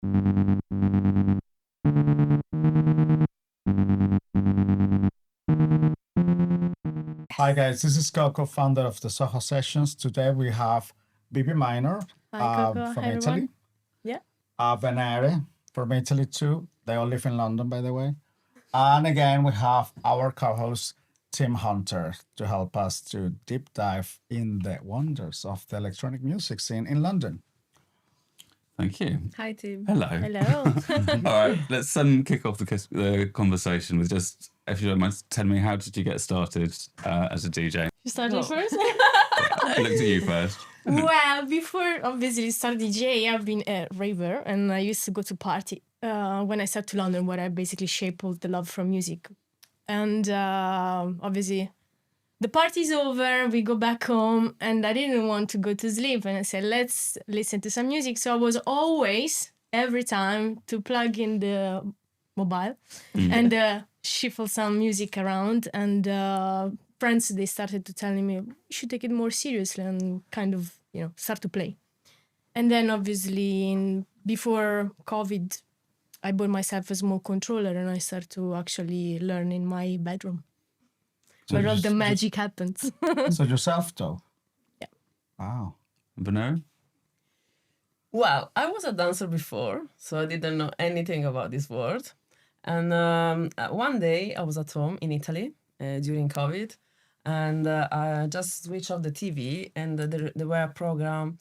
Hi guys, this is KOKOH, founder of the SOHO Sessions. Today we have Bibiminor Hi, Coco. from Hi, Italy, everyone. Yeah. VENERE from Italy too. They all live in London, by the way. And again, we have our co-host Tim Hunter to help us to deep dive in the wonders of the electronic music scene in London. Thank you. Hi, Tim. Hello. Hello. All right, let's kick off the conversation with just, if you don't mind, tell me, how did you get started as a DJ? You started first? I looked at you first. Well, before obviously start DJ, I've been a raver and I used to go to party when I started to London, where I basically shaped all the love for music. And obviously the party's over, we go back home, and I didn't want to go to sleep. And I said, let's listen to some music. So I was always, every time, to plug in the mobile and shuffle some music around. And friends, they started to telling me, you should take it more seriously and kind of, start to play. And then obviously before COVID, I bought myself a small controller and I started to actually learn in my bedroom. So where all just- the magic happens. So yourself though? Yeah. Wow. Venere? Well, I was a dancer before, so I didn't know anything about this world. And one day I was at home in Italy during COVID, and I just switched off the TV, and there were a program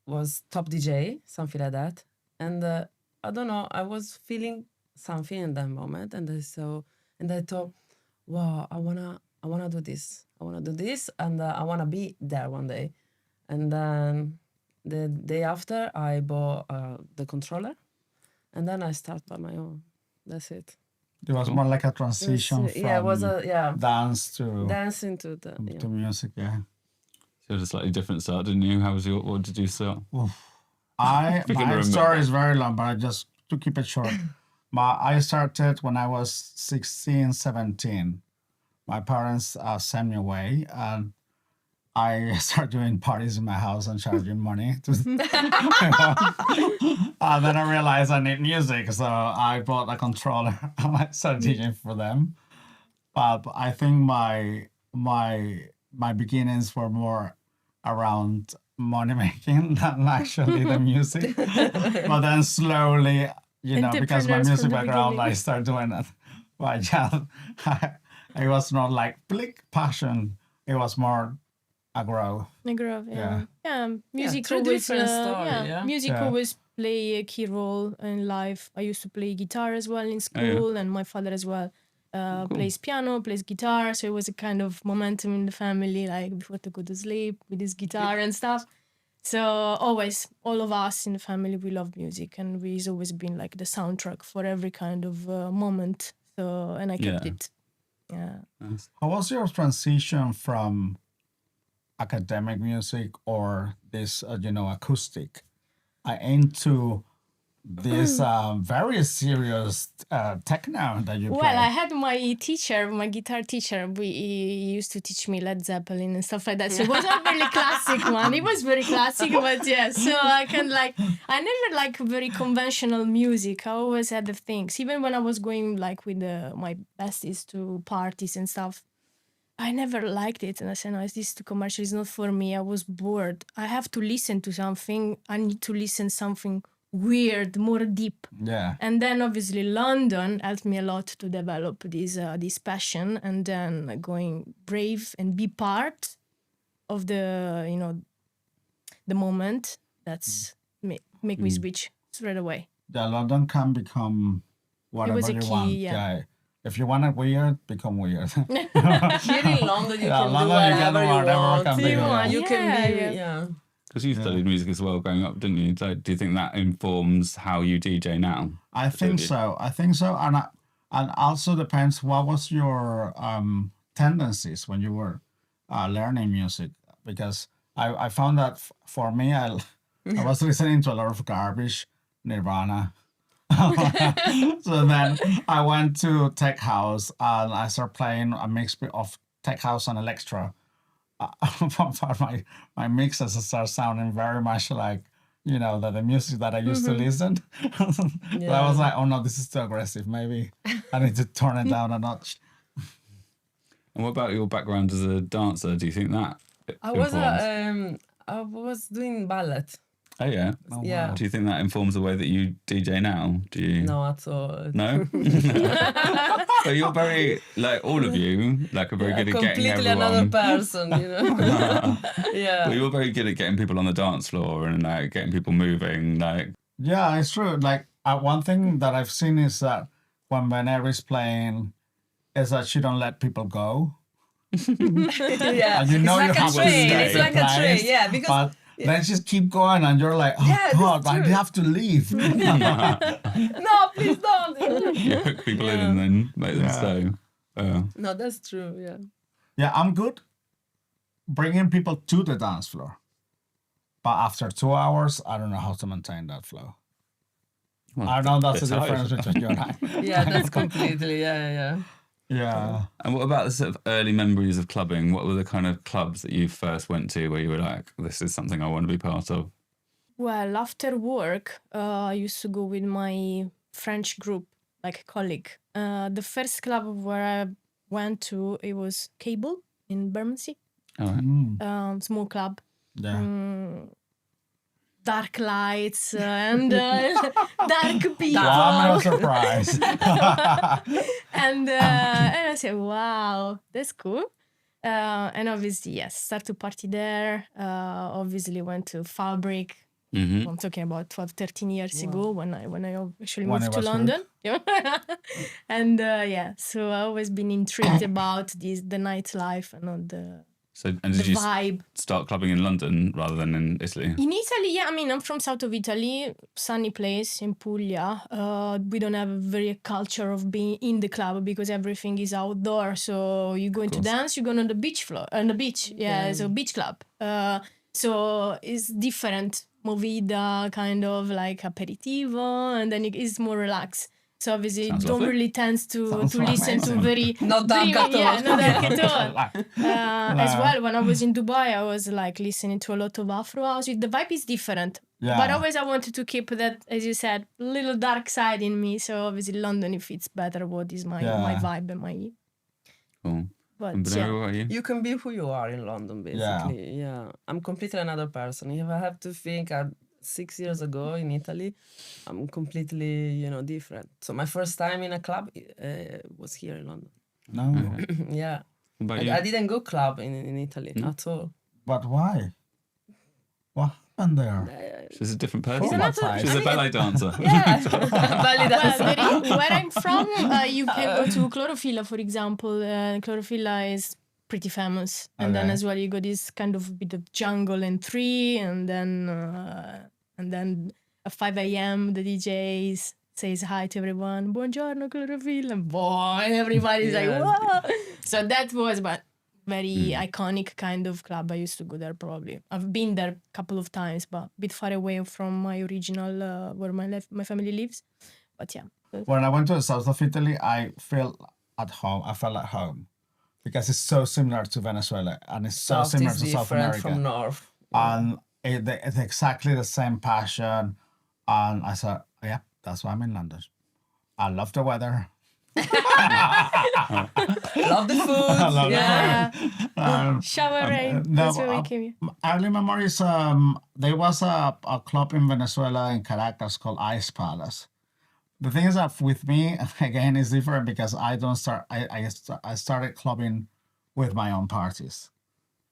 was Top DJ, something like that. And I don't know, I was feeling something in that moment, and I thought, wow, I wanna do this. I wanna do this, and I wanna be there one day. And then the day after, I bought the controller, and then I start by my own. That's it. It was more like a transition from Yeah, it was dance to dancing to the to music, yeah. So you had a slightly different start, didn't you? What did you start? My remember. story is very long, but I just to keep it short. I started when I was 16, 17. My parents sent me away, and I started doing parties in my house and charging money. And then I realized I need music, so I bought a controller and I started teaching for them. But I think my beginnings were more around money making than actually the music. But then slowly, because my Entrepreneurs music from the background, I beginning. started doing it. But yeah, it was not like blick passion. It was more a growth. I grew up, yeah. Music three always, different story, yeah. music Yeah. always play a key role in life. I used to play guitar as well in school, and my father as well plays piano, plays guitar. So it was a kind of momentum in the family, like before to go to sleep with his guitar and stuff. So always, all of us in the family, we love music, and we've always been like the soundtrack for every kind of moment. So, and I kept Yeah. it. Yeah. Nice. How was your transition from academic music or this, acoustic, into this very serious techno that you play? Well, I had my teacher, my guitar teacher. He used to teach me Led Zeppelin and stuff like that. So it wasn't really classic one. It was very classic, but yeah. So I I never like very conventional music. I always had the things. Even when I was going like with my besties to parties and stuff, I never liked it. And I said, no, this is too commercial. It's not for me. I was bored. I have to listen to something. I need to listen something weird, more deep. Yeah. And then obviously London helped me a lot to develop this passion, and then going brave and be part of the the moment. That's make me switch straight away. Yeah, London can become whatever was a you key, want. yeah. If you want it weird, become weird. Here in London, you Yeah, can London, do you can whatever do you whatever want. can be, yeah. You can be, Yeah. Because you studied music as well growing up, didn't you? So do you think that informs how you DJ now? I think so. And also depends what was your tendencies when you were learning music, because I found that for me, I was listening to a lot of garbage, Nirvana. So then I went to tech house and I started playing a mix of tech house and electro. My mixes start sounding very much like the music that I used to listen. So I was like, oh no, this is too aggressive. Maybe I need to turn it down a notch. And what about your background as a dancer? Do you think that informs? I was doing ballet. Oh yeah. Oh, Yeah. wow. Do you think that informs the way that you DJ now? Do you? No, at all. No? But you're very, like all of you, like are very good at getting Completely everyone. another person, Yeah. But you're very good at getting people on the dance floor and like getting people moving. Like, Yeah, it's true. Like one thing that I've seen is that when Venere is playing, is that she don't let people go. Yeah. And you know it's like you a have to train. stay It's like a place, train. Yeah, because but then just keep going, and you're like, oh Yeah, that's God, I true. have to leave. no, please don't. you hook people in and then make them Yeah. stay. No, that's true. Yeah. Yeah, I'm good bringing people to the dance floor, but after 2 hours, I don't know how to maintain that flow. Well, I know that's the bit tired. difference between you and I. Yeah, that's completely. Yeah. Yeah. And what about the sort of early memories of clubbing? What were the kind of clubs that you first went to where you were like, this is something I want to be part of? Well, after work, I used to go with my French group, like a colleague. The first club where I went to, it was Cable in Bermondsey. All right. Small club. Yeah. Dark lights and dark people. Wow, I'm not surprised. And I said, wow, that's cool. And obviously, yes, start to party there. Obviously went to Fabric. Mm-hmm. I'm talking about 12, 13 years ago when I actually When moved it to was London. And so I've always been intrigued about the nightlife and all the And did you vibe. start clubbing in London rather than in Italy? In Italy, yeah, I mean, I'm from south of Italy, sunny place in Puglia. We don't have a very culture of being in the club because everything is outdoor. So you go into dance, you go on the beach floor, on the beach. Yeah, it's a beach club. So it's different, movida, kind of like aperitivo, and then it's more relaxed. So obviously, Sounds don't lovely. really tend to Sounds listen to amazing. very Not dark at all. Yeah, not dark at all. Like, As well, when I was in Dubai, I was like listening to a lot of Afro house. The vibe is different, Yeah. but always I wanted to keep that, as you said, little dark side in me. So obviously, London it fits better. What is my vibe and my. Cool. But And Benero, yeah. what are you? You can be who you are in London, basically. Yeah. I'm completely another person. If I have to think 6 years ago in Italy, I'm completely, different. So my first time in a club was here in London. no. Yeah. What about you? I didn't go club in Italy at all. But why? What happened there? She's a different person. Traumatized. She's a ballet dancer. Yeah. Valid Well, answer. where I'm from, you can go to Chlorophilla, for example. Chlorophilla is pretty famous, and then Okay. as well you got this kind of bit of jungle and tree, and then at 5 a.m. the DJs says hi to everyone. Buongiorno, Chlorophilla. And boy, everybody's like, Yes. whoa. So that was very iconic kind of club. I used to go there probably. I've been there a couple of times, but a bit far away from my original where my family lives. But yeah. When I went to the south of Italy, I felt at home. I felt at home because it's so similar to Venezuela and it's so South similar is to South different America. from North. And it's exactly the same passion. And I said, yeah, that's why I'm in London. I love the weather. Love the food. I love Yeah. Um, Shower rain. no, That's where we came here. early memories, there was a club in Venezuela in Caracas called Ice Palace. The thing is that with me, again, it's different because I don't start, I started clubbing with my own parties.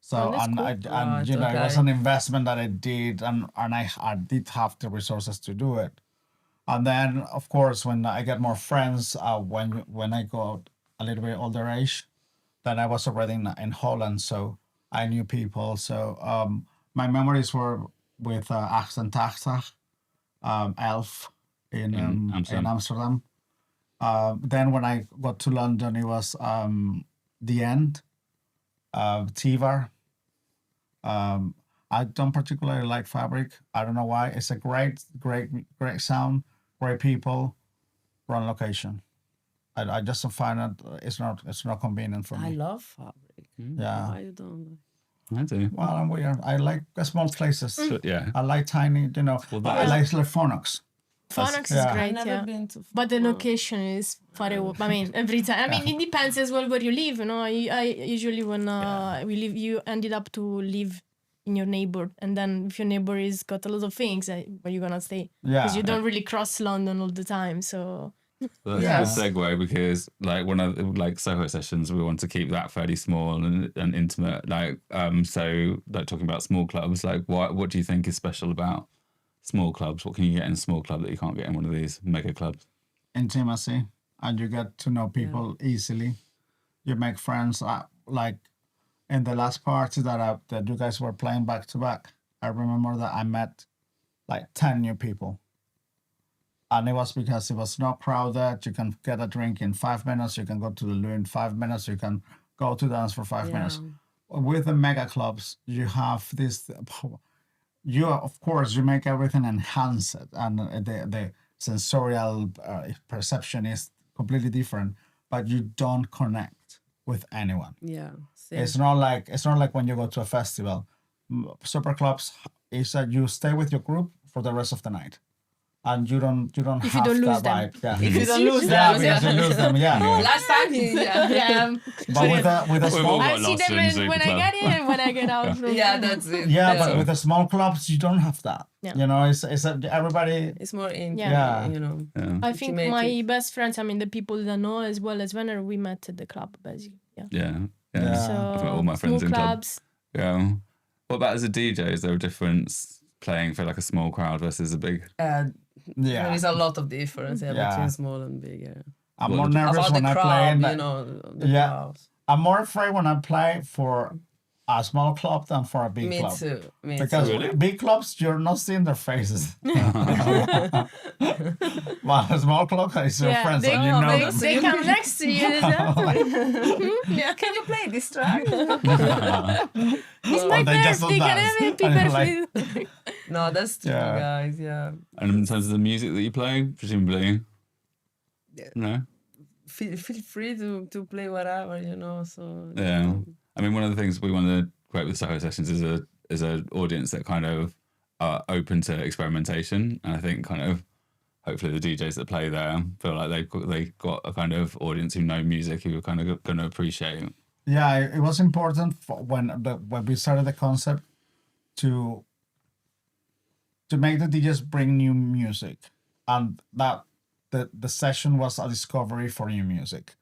So, Oh, that's and, cool. and Right, you know, it was okay. an investment that I did, and I did have the resources to do it. And then, of course, when I get more friends, when I got a little bit older age, then I was already in Holland, so I knew people. So my memories were with Accent Taxag, Elf in Amsterdam. Amsterdam. Then when I got to London, it was The End, Tivar. I don't particularly like Fabric. I don't know why. It's a great sound, great people, wrong location. I just find it it's not convenient for I me. love fabric. Yeah. Why you don't like? I do. Well, I'm weird. I like small places. But yeah. I like tiny, Well, that I is- like Phonox. Phonox yeah. is I've great, never yeah. been to. But the location is far away. I mean, every time. I mean, it depends as well where you live. You know, I usually when we live, you ended up to live in your neighbor, and then if your neighbor is got a lot of things, where you gonna stay? Yeah. Because you don't really cross London all the time. So Well, that's Yeah. a good segue because like one of like SOHO sessions, we want to keep that fairly small and intimate. Like so like talking about small clubs, like what do you think is special about small clubs? What can you get in a small club that you can't get in one of these mega clubs? Intimacy, and you get to know people easily. You make friends. Like in the last party that you guys were playing back to back, I remember that I met like 10 new people. And it was because it was not crowded. You can get a drink in 5 minutes. You can go to the loo in 5 minutes. You can go to dance for 5 minutes. With the mega clubs, you have this. You of course you make everything enhance it, and the sensorial perception is completely different. But you don't connect with anyone. Yeah. It's not like when you go to a festival. Super clubs is that you stay with your group for the rest of the night. And you don't If you have don't that lose them. vibe. Yeah. If you don't lose Yeah, them, because you lose them. Yeah. Last time, yeah. But with a We've small all I got see lost them in when I Super get in and when I get out from. yeah, that's it. yeah, but with the small clubs you don't have that. Yeah. You know, it's everybody. It's more in, Yeah. you know. Yeah. I think Intimated. my best friends, I mean, the people that know as well as Venere, we met at the club, basically. Yeah. Yeah. Yeah. So I've met all my friends small in club. clubs. Yeah. What about as a DJ? Is there a difference playing for like a small crowd versus a big? Yeah. There is a lot of difference Yeah. between small and big. Yeah. I'm Well, more nervous About the when I play. crowd, In you know, the Yeah. crowd. I'm more afraid when I play for a small club than for a big Me club. too. Me Because too. Really? big clubs, you're not seeing their faces. But a small club is your friends they, and you know they, them. they come next to you. Yeah. Can you play this track? It's Or my they just birthday. don't Can I dance. have a And you're birthday? No, that's true, Yeah. guys. Yeah. And in terms of the music that you play, presumably, Yeah. no. Feel free to play whatever, you know. So Yeah. I mean, one of the things we want to create with SOHO Sessions is an audience that kind of are open to experimentation. And I think kind of hopefully the DJs that play there feel like they got a kind of audience who know music who are kind of going to appreciate. Yeah, it was important when we started the concept to make the DJs bring new music, and that the session was a discovery for new music.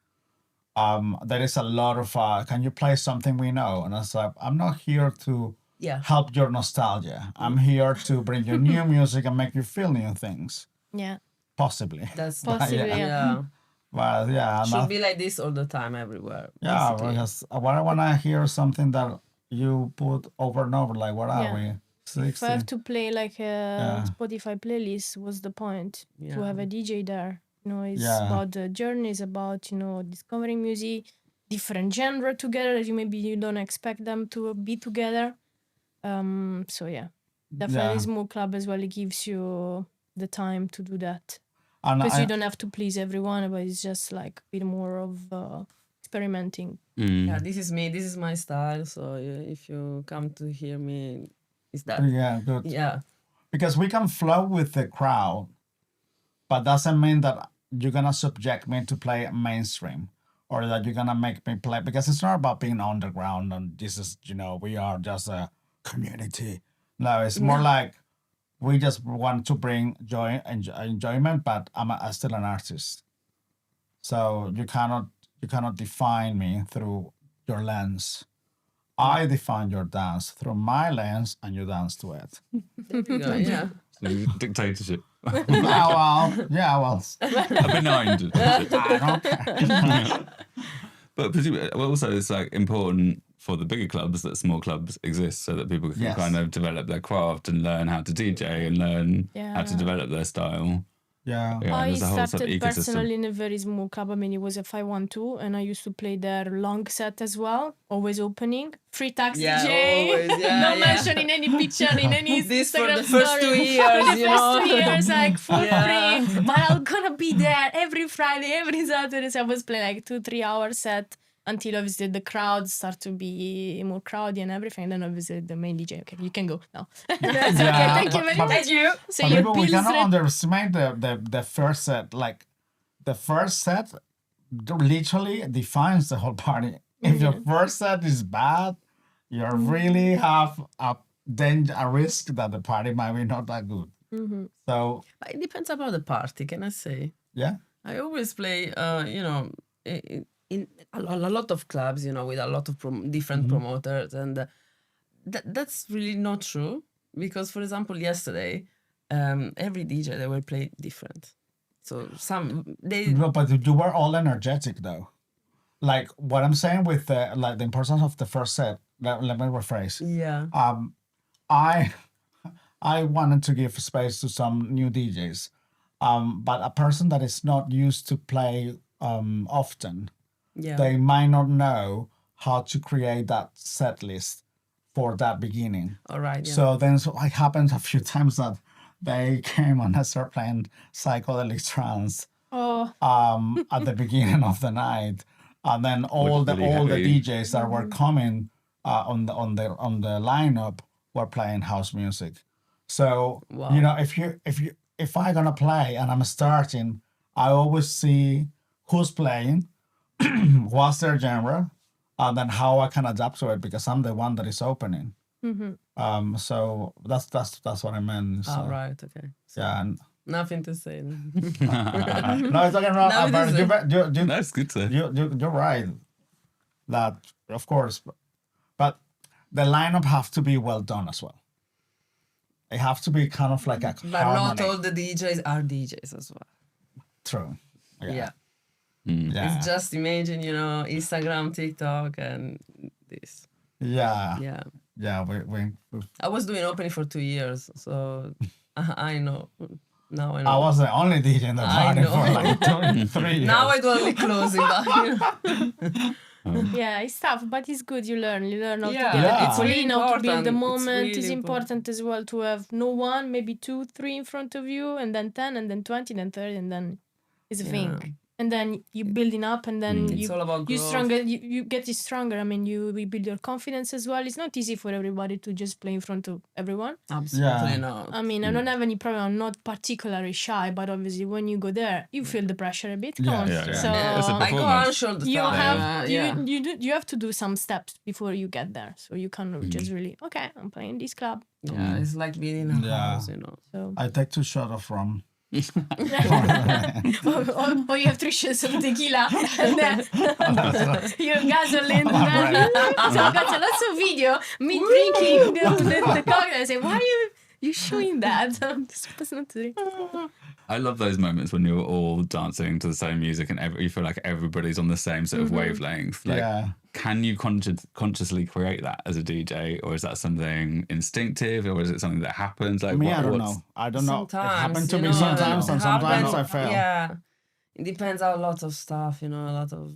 There is a lot of can you play something we know? And I was like, I'm not here to yeah. help your nostalgia. I'm here to bring you new music and make you feel new things, Yeah. possibly. That's Possibly, Yeah. yeah. Well, yeah, and Should be like this all the time, everywhere. yeah, basically. because when I want to hear something that you put over and over, like what are Yeah. we? If I 60? have to play like a Yeah. Spotify playlist, what's the point to have a DJ there? You know, it's Yeah. about the journey, it's about, you know, discovering music, different genre together that maybe you don't expect them to be together. So yeah, definitely Yeah. small club as well. It gives you the time to do that And because I, you don't have to please everyone, but it's just like a bit more of experimenting. Yeah, this is me. This is my style. So if you come to hear me, it's that. yeah, good. Yeah. Because we can flow with the crowd, but doesn't mean that you're gonna subject me to play mainstream or that you're gonna make me play, because it's not about being underground and this is, you know, we are just a community. No, it's more like we just want to bring enjoyment, but I'm still an artist. So you cannot define me through your lens. I define your dance through my lens and you dance to it. There you go. Yeah. Dictatorship. Well, A benign dictatorship. I don't care. But presumably, also it's like important for the bigger clubs that small clubs exist so that people can Yes. kind of develop their craft and learn how to DJ and learn how to Yeah. develop their style. Yeah. Yeah, I there's a whole sort of started ecosystem. personally in a very small club. I mean, it was a 512, and I used to play their long set as well, always opening. Free tax Yeah, DJ. always, yeah, no yeah. mention in any picture, in any This for Instagram the first story. 2 years, For the you first know. 2 years, like for Yeah. free. But I'm gonna be there every Friday, every Saturday. So I was playing like 2-3 hour set until obviously the crowds start to be more crowdy and everything. And then obviously the main DJ, okay, you can go now. That's okay, thank you very but- much. you. So But your people, we bills cannot rate- underestimate the first set. Like the first set literally defines the whole party. If your first set is bad, you really have a risk that the party might be not that good. So But it depends about the party, can I say? yeah, I always play, in a lot of clubs, with a lot of different promoters, and that's really not true. Because, for example, yesterday, every DJ they will play different. So no, but you were all energetic though. Like what I'm saying with the importance of the first set. Let me rephrase. yeah, I wanted to give space to some new DJs, but a person that is not used to play often, yeah, they might not know how to create that set list for that beginning. all right, yeah. So then it happened a few times that they came on a start playing psychedelic trance Oh, at the beginning of the night, and then all the really heavy. DJs that were coming on the lineup were playing house music. So Wow. if I'm gonna play and I'm starting, I always see who's playing, what's their genre, and then how I can adapt to it because I'm the one that is opening. So that's what I meant. So, All right, okay. So yeah. And, nothing to say. no, it's talking about. No, it But isn't. That's good to. you're right. That of course, but the lineup have to be well done as well. It have to be kind of like a But not harmony. all the DJs are DJs as well. True. Yeah. Yeah. It's just imagine, Instagram, TikTok, and this. Yeah. Yeah. Yeah. We I was doing opening for 2 years, so I know. Now I know. I was the only DJ in the I party know. for like 3 years. Now I do only closing, but yeah, it's tough, but it's good. You learn how to Yeah, get Yeah. the it's people really in, how to build the important. It's moment. really It's important as well to have no one, maybe 2, 3 in front of you, and then 10, and then 20, then 30, and then it's a Yeah. thing. And then you building up, and then It's all about you growth. stronger. You get it stronger. I mean, you build your confidence as well. It's not easy for everybody to just play in front of everyone. absolutely Yeah. not. I mean, I don't have any problem. I'm not particularly shy, but obviously when you go there, you feel the pressure a bit. Come Yeah, on. yeah, yeah. So It's a I go performance. on show the you time. have yeah. you have to do some steps before you get there. So you can just really I'm playing this club. Yeah, it's like being in a Yeah. house, So I take 2 shots of rum. or you have 3 shots of tequila and then you have gasoline. And then, so I got lots of video me drinking the cocktail. I say, why are you showing that? I'm supposed not to drink. I love those moments when you're all dancing to the same music and you feel like everybody's on the same sort of wavelength. Like, Yeah. can you consciously create that as a DJ, or is that something instinctive, or is it something that happens? Like, Me, what- I don't what's- know. I don't know. It Sometimes, happened to you me know, sometimes, and it sometimes I happens, fail. Yeah, it depends on a lot of stuff, a lot of,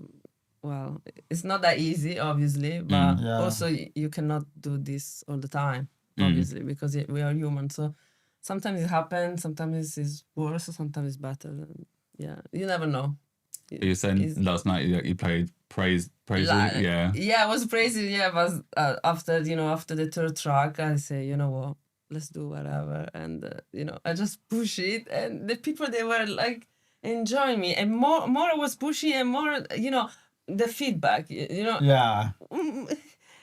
well, it's not that easy, obviously, but Yeah. also you cannot do this all the time, obviously, because we are human. So sometimes it happens, sometimes it's worse, sometimes it's better. Yeah, you never know. You were saying It's- last night you played praise, Like, yeah. Yeah, I was praising. Yeah, but after the third track, I say, you know what, let's do whatever, and I just push it, and the people they were like enjoying me, and more I was pushing, and more the feedback, Yeah.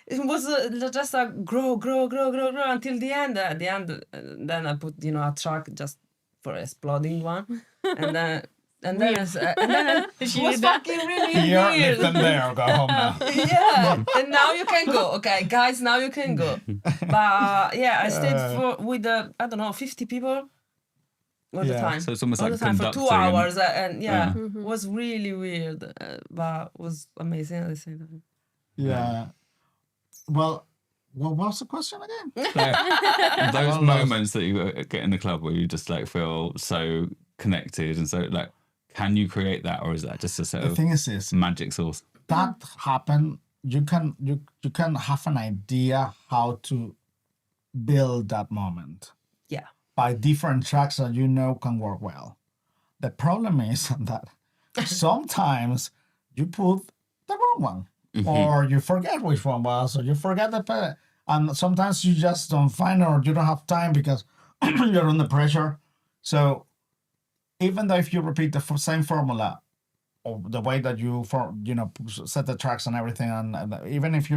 it was just a grow until the end. At the end, then I put a track just for exploding one, and then. And then, it was fucking really Here, weird. live them there, go home now. Yeah, and now you can go. Okay, guys, now you can go. But yeah, I stayed with I don't know, 50 people all the Yeah. time. So it's almost all like the time for 2 conducting and- hours, and yeah, Yeah. was really weird, but was amazing at the same time. Yeah. Well, what was the question again? Those Well, moments that you get in the club where you just like feel so connected and so like, can you create that, or is that just a sort The of thing is this. magic source? That happen, you can have an idea how to build that moment Yeah, by different tracks that can work well. The problem is that sometimes you put the wrong one. or you forget which one was, or you forget and sometimes you just don't find it, or you don't have time because you're under pressure. So even though if you repeat the same formula or the way that you set the tracks and everything, and even if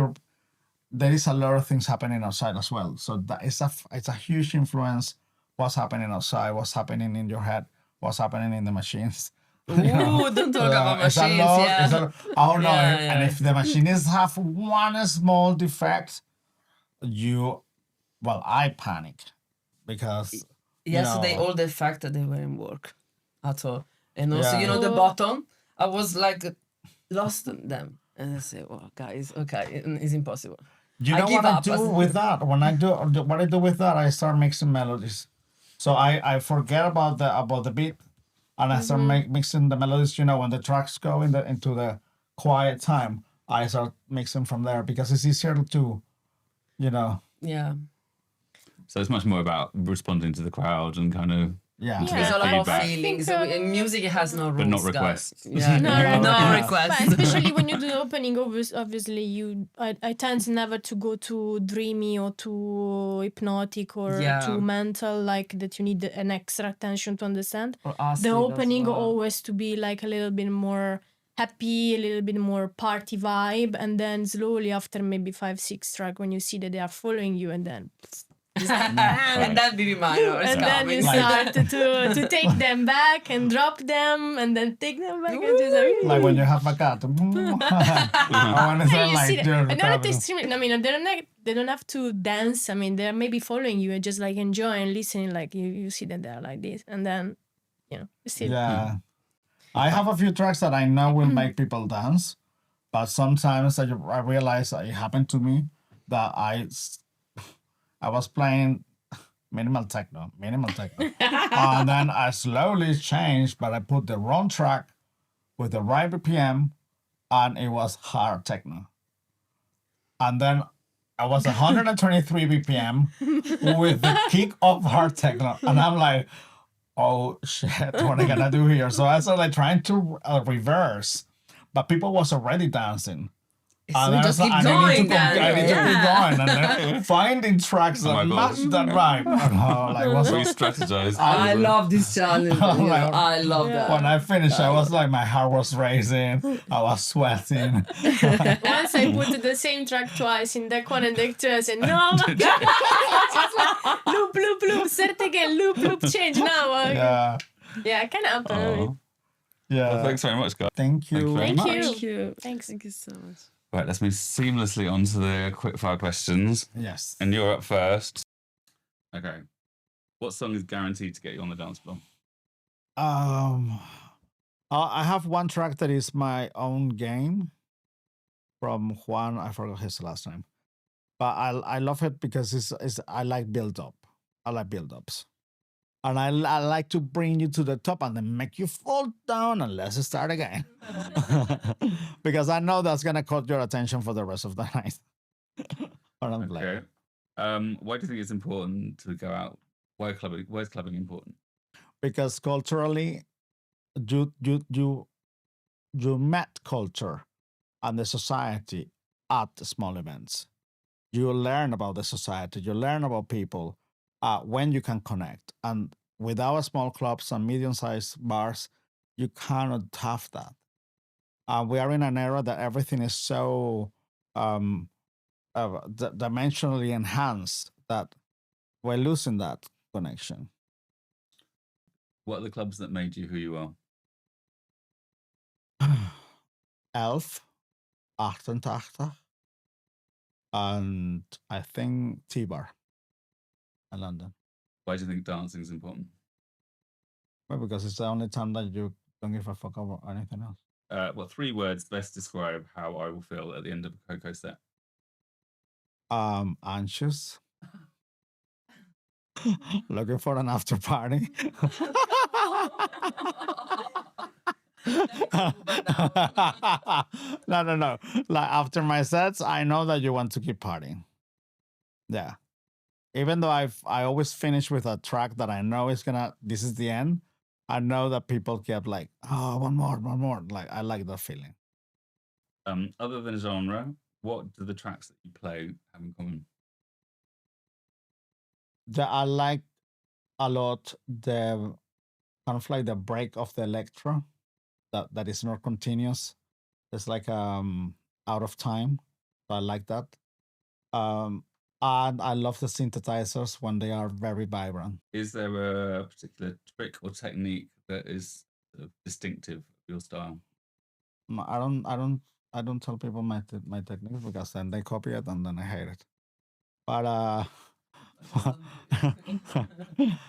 there is a lot of things happening outside as well. So that is it's a huge influence. What's happening outside, what's happening in your head, what's happening in the machines. Ooh, don't talk about It's a machines. lot, Yeah. oh no! Yeah, And yeah. if the machinists have one small defect, I panic because Yesterday, know, all the fact that they weren't work at all. And also, Yeah. the Oh. bottom, I was like lost in them. And I said, well, guys, okay, it's impossible. you I know give what I up. do with that? When I do what I do with that, I start mixing melodies. So I forget about the beat, and I start mixing the melodies. When the tracks go into the quiet time, I start mixing from there because it's easier to, Yeah. So it's much more about responding to the crowd and kind of yeah. It's Yeah. all about feedback. feelings. I think, Music has no rules, But not guys. requests. Yeah. No no requests. requests. But especially when you do the opening, obviously I tend never to go to dreamy or to hypnotic or Yeah. to mental, like that you need an extra attention to understand. For us, The it as opening well. always to be like a little bit more happy, a little bit more party vibe, and then slowly after maybe 5-6 track, when you see that they are following you, and then And then Bibiminor is and then you coming. start to take them back and drop them and then take them back. And just Like when you have a cat. I want to yeah, sound you see like that. And they're not you're extremely. I mean, they don't have to dance. I mean, they're maybe following you and just like enjoying, listening. Like you see that they're like this, and then you see. Yeah. I have a few tracks that I know will make people dance, but sometimes I realize it happened to me that I was playing minimal techno, and then I slowly changed, but I put the wrong track with the right BPM, and it was hard techno. And then I was 123 BPM with the kick of hard techno, and I'm like, oh shit, what am I gonna do here? So I started like trying to reverse, but people was already dancing. So And I just was keep like, going then. I need to keep Yeah. going, and then finding tracks Oh my that God. match that vibe. Like what's we strategize. I love this challenge. Like, I love that. when I finished, I was like, my heart was racing, I was sweating. Once I put the same track twice in deck 1 and deck 2, I said, no, my God. Loop, loop, loop, start again, loop, change now. Yeah, Yeah, kind of happened. Aw. yeah. Well, thanks very much, guys. Thank you. very Thank much. you. Thank you. Thanks. Thank you so much. Right, let's move seamlessly on to the quickfire questions. Yes. And you're up first. Okay. What song is guaranteed to get you on the dance floor? I have one track that is my own game from Juan. I forgot his last name, but I love it because it's I like build up. I like build ups, and I like to bring you to the top and then make you fall down and let's start again, because I know that's gonna cut your attention for the rest of the night. But I'm glad. Okay. Why do you think it's important to go out? Why is clubbing important? Because culturally, you met culture and the society at the small events. You learn about the society, you learn about people when you can connect. And without small clubs and medium-sized bars, you cannot have that. We are in an era that everything is so dimensionally enhanced that we're losing that connection. What are the clubs that made you who you are? Elf, 88, and I think T-Bar in London. Why do you think dancing is important? Well, because it's the only time that you don't give a fuck about anything else. What 3 words best describe how I will feel at the end of a KOKOH set? Anxious. Looking for an after party. No. Like after my sets, I know that you want to keep partying. Yeah. Even though I always finish with a track that I know this is the end. I know that people kept like, oh, one more. Like I like that feeling. Other than genre, what do the tracks that you play have in common? I like a lot the kind of like the break of the electro that is not continuous. It's like out of time. So I like that. And I love the synthesizers when they are very vibrant. Is there a particular trick or technique that is sort of distinctive of your style? I don't tell people my techniques because then they copy it and then I hate it. But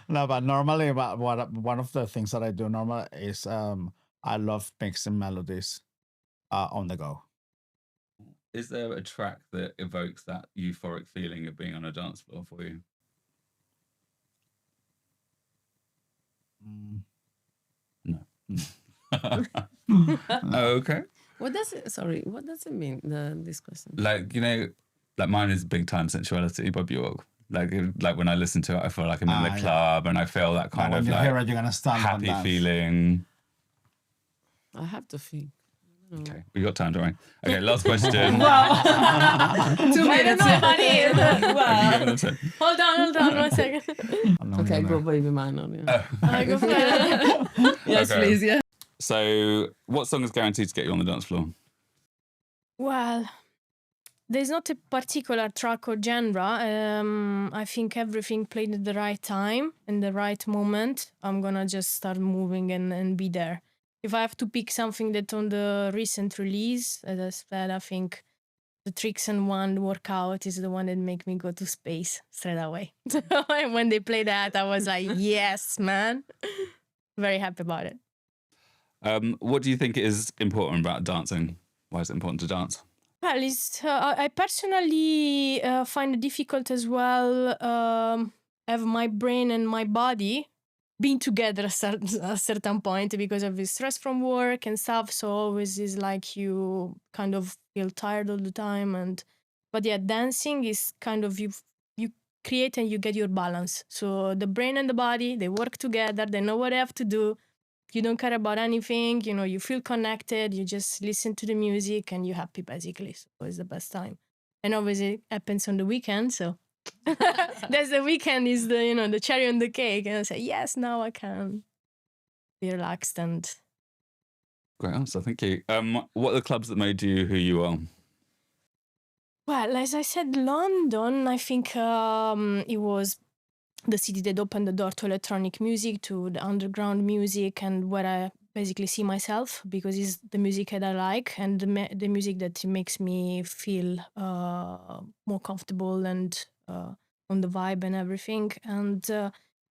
no, but normally, one of the things that I do normally is I love mixing melodies on the go. Is there a track that evokes that euphoric feeling of being on a dance floor for you? No. Okay. What does it mean, this question? Like, like mine is Big Time Sensuality by Bjork. Like when I listen to it, I feel like I'm in the club and I feel that kind When of you like hear it, you're gonna stand up and happy dance. feeling. I have to think. Okay, we got time, don't we? Okay, last question. 2 I don't minutes. know what it is. Give it a sec. Hold on 1 second. Okay, go Bibiminor. Yeah. I go for it. Yes, Okay. please. Yeah. So, what song is guaranteed to get you on the dance floor? Well, there's not a particular track or genre. I think everything played at the right time, in the right moment. I'm gonna just start moving and be there. If I have to pick something that on the recent release, as I said, I think the Tricks and One workout is the one that make me go to space straight away. So when they play that, I was like, yes, man. Very happy about it. What do you think is important about dancing? Why is it important to dance? Well, I personally find it difficult as well. Have my brain and my body being together at a certain point because of the stress from work and stuff. So always is like you kind of feel tired all the time. But yeah, dancing is kind of you create and you get your balance. So the brain and the body, they work together. They know what they have to do. You don't care about anything, you feel connected, you just listen to the music and you're happy basically. So it's the best time. And obviously it happens on the weekend, so that's the weekend is the cherry on the cake. And I say, yes, now I can be relaxed and Great answer, thank you. What are the clubs that made you who you are? well, as I said, London, I think it was the city that opened the door to electronic music, to the underground music, and where I basically see myself because it's the music that I like and the music that makes me feel more comfortable and on the vibe and everything. And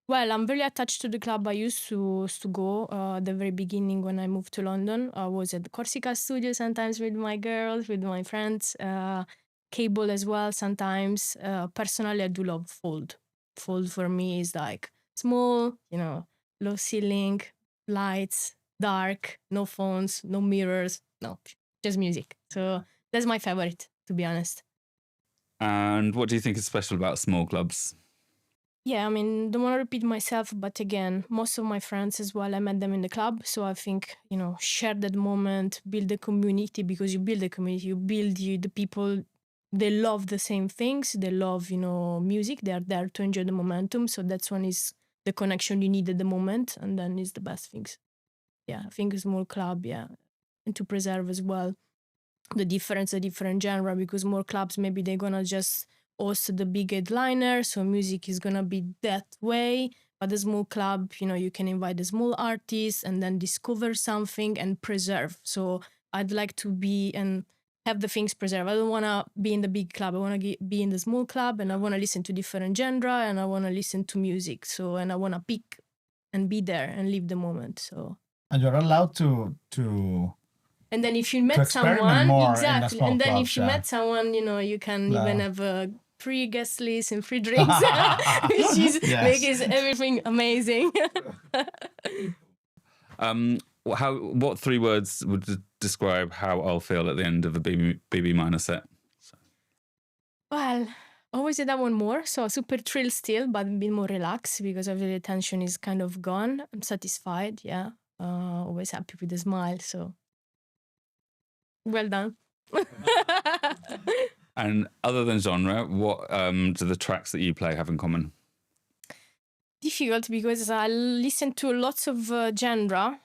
well, I'm very attached to the club I used to go at the very beginning when I moved to London. I was at the Corsica studio sometimes with my girls, with my friends, Cable as well sometimes. Personally, I do love Fold. Fold for me is like small, low ceiling, lights, dark, no phones, no mirrors, no, just music. So that's my favorite, to be honest. And what do you think is special about small clubs? Yeah, I mean, don't want to repeat myself, but again, most of my friends as well, I met them in the club. So I think, share that moment, build a community, because you build a community, you build the people. They love the same things. They love, music. They are there to enjoy the momentum. So that's one is the connection you need at the moment. And then is the best things. Yeah, I think a small club, yeah. And to preserve as well the different genre, because more clubs, maybe they're going to just host the big headliner. So music is going to be that way. But the small club, you can invite the small artists and then discover something and preserve. So I'd like to be and have the things preserved. I don't want to be in the big club. I want to be in the small club, and I want to listen to different genre, and I want to listen to music. So, and I want to pick and be there and live the moment. So, and you're allowed to. And then if you met someone, exactly. And then if you met someone, you can even have free guest list and free drinks, which is makes everything amazing. What 3 words would describe how I'll feel at the end of a Bibiminor set? Well, always that one more. So super thrilled still, but a bit more relaxed because of the tension is kind of gone. I'm satisfied. Yeah. Always happy with a smile. So well done. And other than genre, what do the tracks that you play have in common? Difficult because I listen to lots of genre,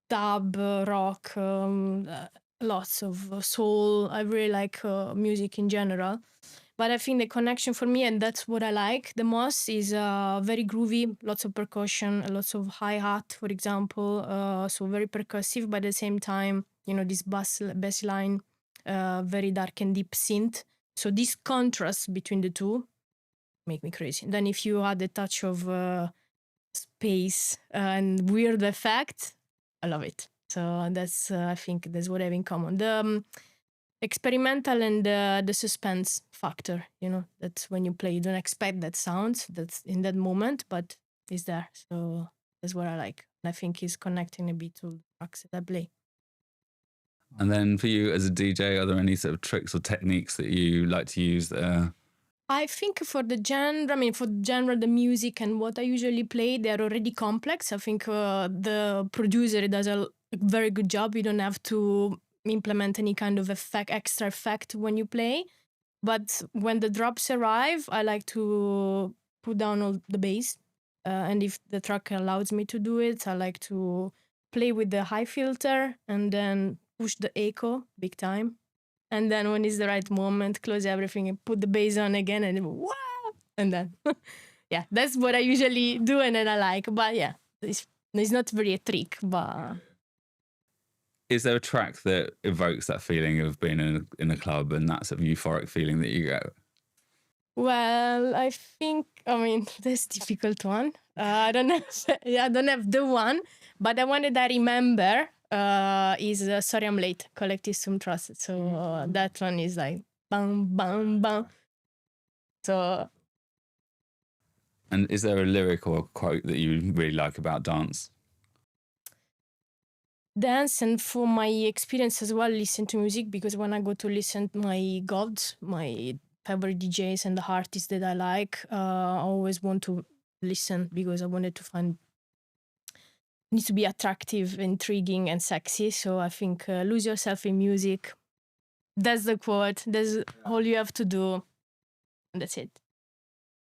dub, rock, lots of soul. I really like music in general. But I think the connection for me, and that's what I like the most, is very groovy, lots of percussion, lots of hi-hat, for example. So very percussive, but at the same time, this bass line, very dark and deep synth. So this contrast between the two make me crazy. Then if you add a touch of space and weird effect, I love it. So that's I think that's what I have in common. The experimental and the suspense factor, that's when you play, you don't expect that sound that's in that moment, but it's there. So that's what I like. And I think it's connecting a bit to the tracks that I play. And then for you as a DJ, are there any sort of tricks or techniques that you like to use there? I think for the genre, the music and what I usually play, they're already complex. I think the producer does a very good job. You don't have to implement any kind of extra effect when you play. But when the drops arrive, I like to put down all the bass. And if the track allows me to do it, I like to play with the high filter and then push the echo big time. And then when it's the right moment, close everything and put the bass on again and wow! And then, yeah, that's what I usually do and then I like. But yeah, it's not very a trick, but... Is there a track that evokes that feeling of being in a club and that sort of euphoric feeling that you get? Well, I think, that's a difficult one. I don't have the one, but the one that I remember is Sorry I'm Late, Collective Some Trust. So that one is like bam, bam, bam. So. And is there a lyric or a quote that you really like about dance? Dance, and for my experience as well, listen to music, because when I go to listen to my gods, my favorite DJs and the artists that I like, I always want to listen because I wanted to find, needs to be attractive, intriguing and sexy. So I think lose yourself in music. That's the quote. That's all you have to do. And that's it.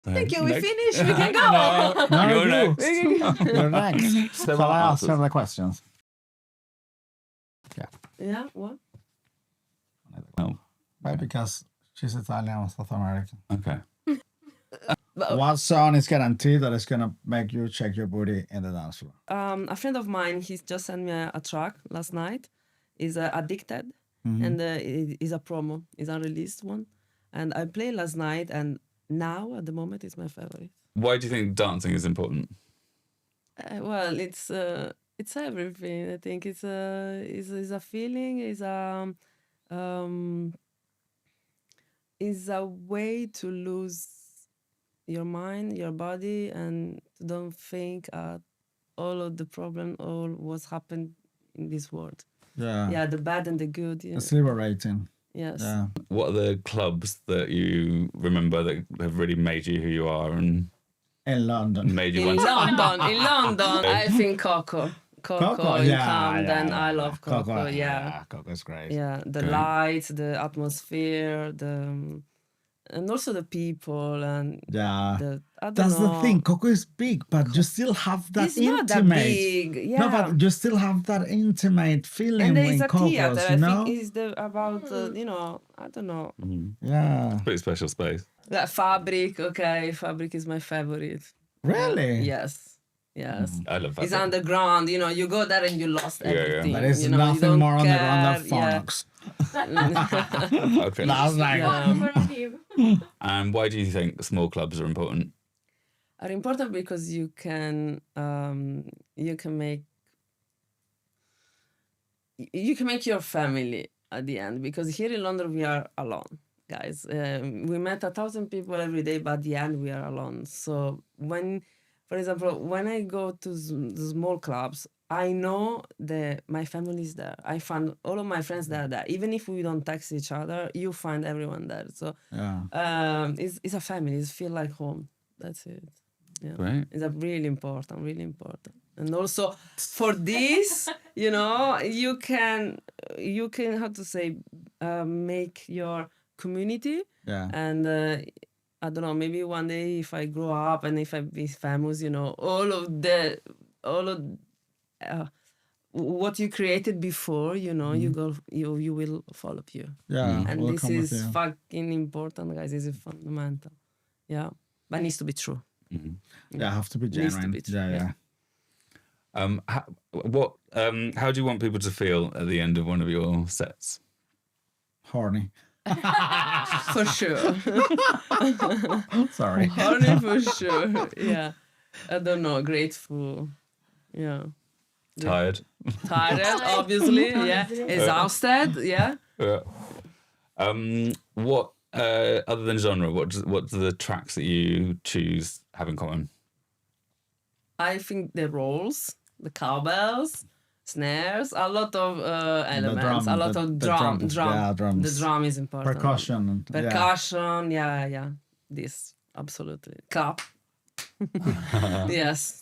Thank you. We Next. finished. We can go. No, You're you. next. You're next. Seven Shall I answers. answer the questions? Yeah, what? Oh, Right, because she's Italian or South American. okay. What song is guaranteed that is gonna make you check your booty in the dance floor? A friend of mine, he's just sent me a track last night. Is Addicted, Mm-hmm. and it is a promo. It's a unreleased one, and I played last night, and now at the moment it's my favorite. Why do you think dancing is important? Well, it's everything. I think it's a feeling. Is a way to lose your mind, your body, and to don't think all of the problem, all what's happened in this world. Yeah. Yeah, the bad and the good. Yeah. It's liberating. Yes. Yeah. What are the clubs that you remember that have really made you who you are and In London. made you In want to... London, I think KOKOH. KOKOH in Camden. I love KOKOH. Yeah. KOKOH's great. Yeah, the Okay. lights, the atmosphere, and also the people and Yeah. I don't That's know. the thing. Coco is big, but you still have that It's not that intimate. big. Yeah. No, but you still have that intimate feeling and there is in a theater. Coco's, I you know? think is about I don't know. Yeah. Pretty special space. That Fabric. Okay, Fabric is my favorite. Really? Yes. Yes. I love that. It's underground. You go there and you lost Yeah, yeah. everything. There is you nothing don't more underground than care, Phonox. Okay. That's like, Yeah. And why do you think small clubs are important? Are important because you can make your family at the end, because here in London we are alone, guys. We met 1,000 people every day, but at the end we are alone. So for example, when I go to the small clubs, I know that my family is there. I find all of my friends there. Even if we don't text each other, you find everyone there. So yeah. it's a family. It's feel like home. That's it. Yeah. Right. It's really important. And also for this, you can you can, how to say, make your community. Yeah. And I don't know, maybe one day if I grow up and if I be famous, all of what you created before, you will follow you. Yeah. And we'll this come with is you. fucking important, guys. This is fundamental. Yeah, but it needs to be true. Yeah, have to be Needs to genuine. be true, Yeah, yeah. yeah. How do you want people to feel at the end of one of your sets? Horny. For sure. Sorry. Horny for sure. Yeah. I don't know. Grateful. Yeah. Tired? Tired, obviously. Yeah. Exhausted. Yeah. Yeah. What other than genre? What do the tracks that you choose have in common? I think the rolls, the cowbells, snares, a lot of elements, a lot of drum. Yeah, drums. The drum is important. Percussion. Yeah. Percussion. Yeah. This absolutely. Clap. Yes.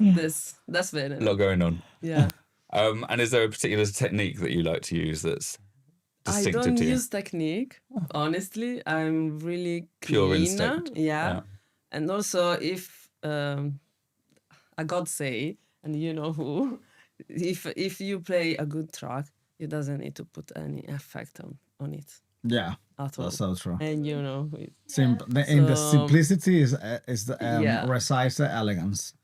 That's A very. lot going on. Yeah. And is there a particular technique that you like to use that's I distinctive don't to you? use technique, honestly. I'm really Pure clean. instinct. Yeah. And also, if I God say, and you know who, if you play a good track, you doesn't need to put any effect on it Yeah. at all. That's so true. And in The simplicity is the Yeah. resides the elegance.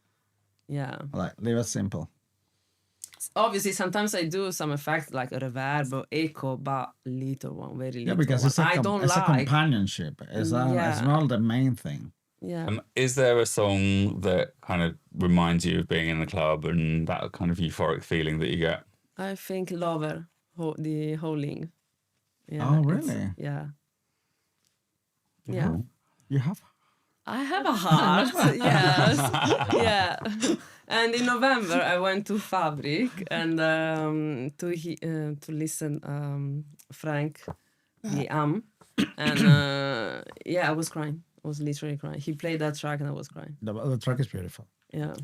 yeah. Like leave it simple. Obviously, sometimes I do some effect like a reverb or echo, but little one, very little. Yeah, because one. it's a I don't it's a like. companionship. It's not the main thing. Yeah. Is there a song that kind of reminds you of being in the club and that kind of euphoric feeling that you get? I think Lover, the Howling. Yeah, Oh, it's- really? Yeah. Yeah. You have. I have a heart, yes. Yeah. And in November, I went to Fabric and to listen Frank, the and I was crying. I was literally crying. He played that track and I was crying. The track is beautiful. Yeah.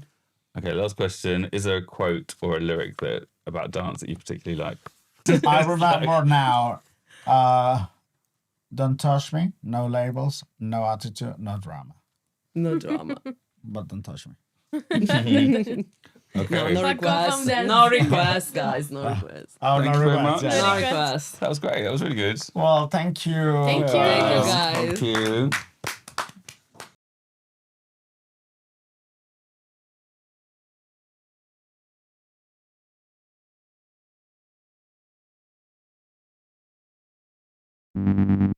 Okay, last question. Is there a quote or a lyric about dance that you particularly like? I remember now. Don't touch me. No labels. No attitude. No drama. No drama. But don't touch me. Okay. No Fuck off requests. from that. No requests, guys. No requests. Oh, Thank no you very regrets. much. Yeah. No requests. requests. That was great. That was really good. Well, thank you. Thank you. Thank you, Thank guys. you.